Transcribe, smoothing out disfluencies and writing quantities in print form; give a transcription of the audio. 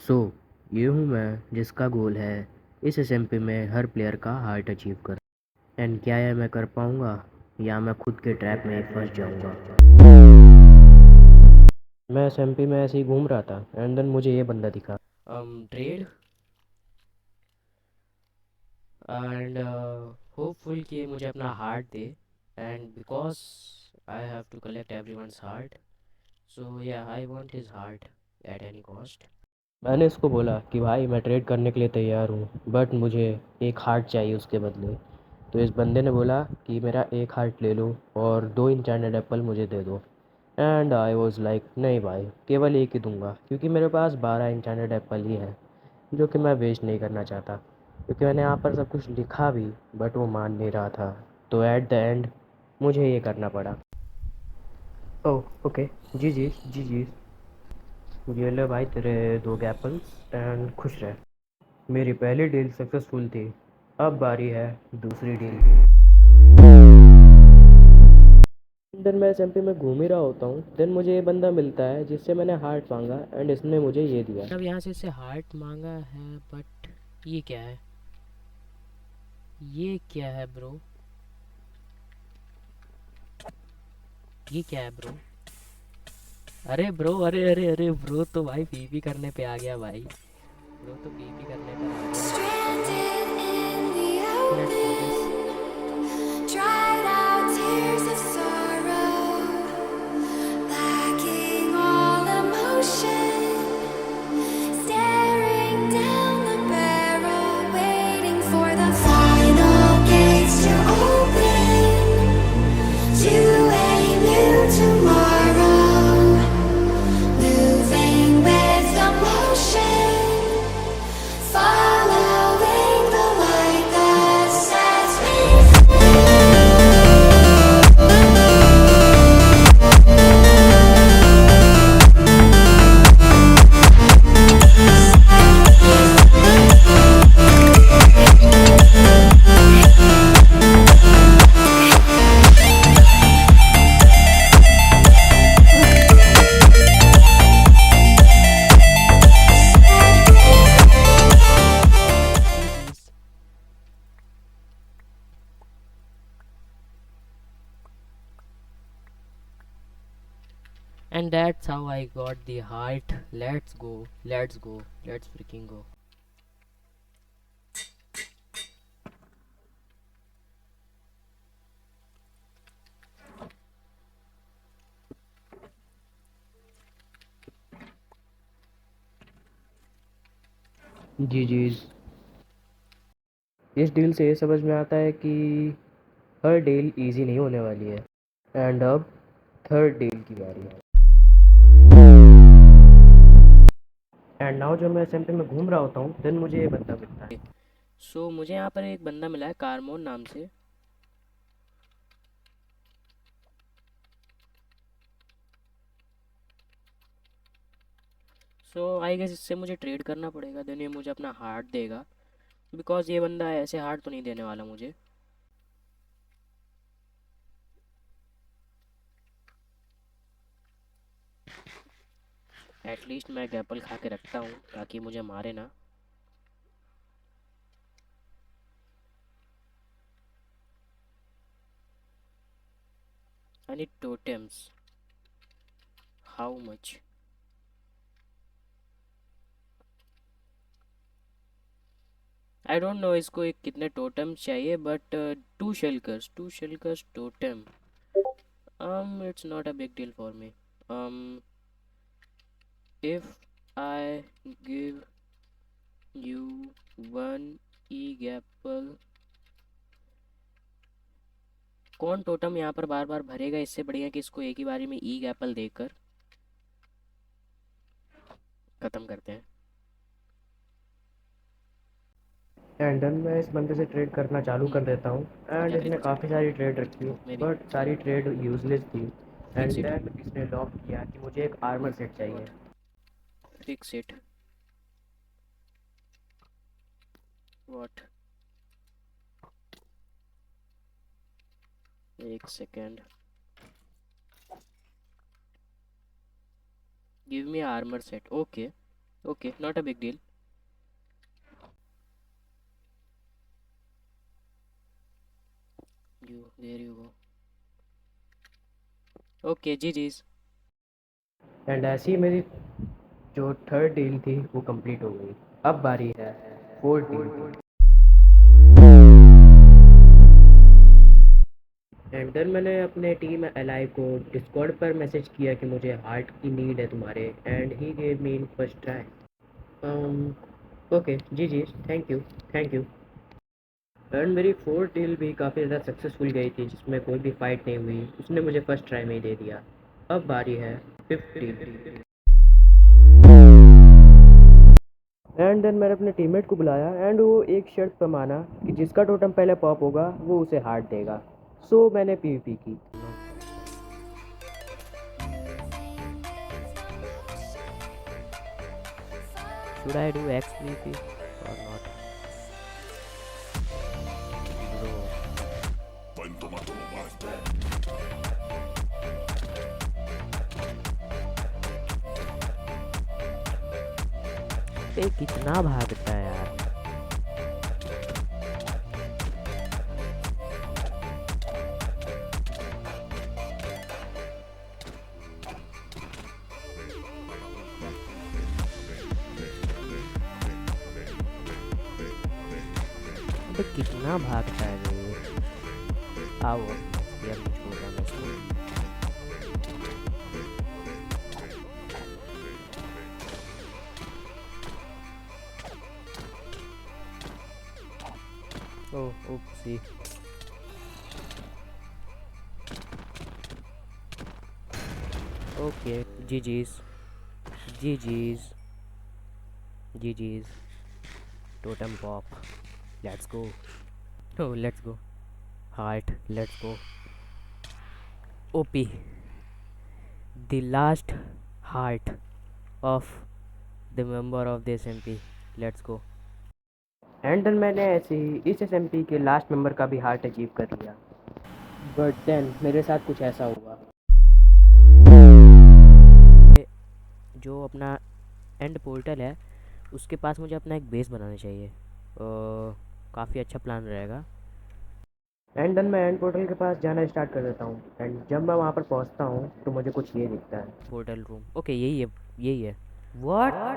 सो ये हूँ मैं जिसका गोल है इस एसएमपी में हर प्लेयर का हार्ट अचीव कर। एंड क्या यह मैं कर पाऊँगा या मैं खुद के ट्रैप में ही फंस जाऊँगा। मैं एसएमपी में ऐसे ही घूम रहा था एंड देन मुझे ये बंदा दिखा ट्रेड एंड होपफुल कि मुझे अपना हार्ट दे and because I have to collect everyone's heart so yeah I want his heart at any cost. मैंने इसको बोला कि भाई मैं ट्रेड करने के लिए तैयार हूँ बट मुझे एक हार्ट चाहिए उसके बदले। तो इस बंदे ने बोला कि मेरा एक हार्ट ले लो और 2 इंचैंटेड एप्पल मुझे दे दो। एंड आई वॉज लाइक नहीं भाई, केवल एक ही दूंगा क्योंकि मेरे पास 12 इंचैंटेड एप्पल ही है जो कि मैं वेस्ट नहीं करना चाहता, क्योंकि मैंने यहाँ पर सब कुछ लिखा भी बट वो मान नहीं रहा था। तो एट द एंड मुझे ये करना पड़ा। ओह ओके, जी जी जी जी, ये ले भाई तेरे 2 एप्पल्स एंड खुश रह। मेरी पहली डील सक्सेसफुल थी, अब बारी है दूसरी डील की। देन मैं एसएमपी में घूम ही रहा होता हूँ, देन मुझे ये बंदा मिलता है जिससे मैंने हार्ट मांगा एंड इसने मुझे ये दिया। अब यहाँ से इससे हार्ट मांगा है बट ये क्या है, ये क्या है ब्रो, ये क्या है ब्रो। अरे ब्रो, अरे अरे अरे ब्रो तो भाई पीपी करने पे आ गया भाई, ब्रो तो पीपी करने पर आ गया भाई साहब। Let's do this. Dried out tears of sorrow, lacking all emotion, staring down the barrel, waiting for the final gates to open to a new tomorrow, moving with the motion, following the light that sets me And that's how I got the heart. Let's go, let's go, let's freaking go. जी जी, इस deal से ये समझ में आता है कि हर deal easy नहीं होने वाली है। एंड अब थर्ड डील की बारी है। एंड नाउ जब मैं एसएमपी में घूम रहा होता हूँ देन मुझे ये बंदा मिलता है। सो मुझे यहाँ पर एक बंदा मिला है कारमोन नाम से। सो आई गेस इससे मुझे ट्रेड करना पड़ेगा, देन ये मुझे अपना हार्ट देगा, बिकॉज ये बंदा ऐसे हार्ट तो नहीं देने वाला मुझे। एटलीस्ट मैं एक एप्पल खा के रखता हूँ ताकि मुझे मारे ना। I need totems. How much? I don't know इसको एक कितने टोटम्स चाहिए but 2 shulkers totem. It's not a big deal for me. If I give you 1 egg apple, कौन टोटम यहाँ पर बार बार भरेगा, इससे बढ़िया कि इसको एक ही बारी में ईग एप्पल देकर ख़त्म करते हैं। एंड देन मैं इस बंदे से ट्रेड करना चालू कर देता हूँ एंड क्या इसने खरीदना काफ़ी चाहते सारी ट्रेड रखी मे बी बट सारी ट्रेड यूजलेस थी। एंड फिक्स इट, देन इसने लॉक किया कि मुझे एक आर्मर सेट चाहिए। व्हाट, फिक्स इट, व्हाट, एक second, give me armour set, okay. Okay, not a big deal. There you go. Okay, GG's. And ऐसी ही मेरी जो थर्ड डील थी वो कंप्लीट हो गई। अब बारी है फोर्थ डील की। एंड देन मैंने अपने टीम एलाइव को डिस्कॉर्ड पर मैसेज किया कि मुझे हार्ट की नीड है तुम्हारे, and he gave me in first try. Okay जी जी, thank you, thank you. And मेरी फोर्थ डील भी काफ़ी ज़्यादा सक्सेसफुल गई थी, जिसमें कोई भी फाइट नहीं हुई, उसने मुझे फर्स्ट ट्राई में ही दे दिया। अब बारी है फिफ्थ डील। एंड देन मैंने अपने टीममेट को बुलाया एंड वो एक शर्त पर माना कि जिसका टोटम पहले पॉप होगा वो उसे हार्ट देगा। सो मैंने पीवीपी की। Should I do XVP or not? Bro, कितना भागता है यार। अबे कितना भागता है रे। आओ यार, मैं छोड़ रहा हूँ इसको। Oh oopsie. Okay GGs, GGs, GGs. Totem pop, let's go. Oh let's go. Heart, let's go. OP, the last heart of the member of this SMP. Let's go. And then मैंने ऐसे ही इस एसएमपी के last member का भी heart achieve कर लिया। But then मेरे साथ कुछ ऐसा हुआ। जो अपना एंड पोर्टल है उसके पास मुझे अपना एक बेस बनाना चाहिए। काफ़ी अच्छा प्लान रहेगा। एंड देन मैं एंड पोर्टल के पास जाना स्टार्ट कर देता हूँ एंड जब मैं वहाँ पर पहुँचता हूँ तो मुझे कुछ ये दिखता है। पोर्टल रूम, ओके यही है, यही है। व्हाट?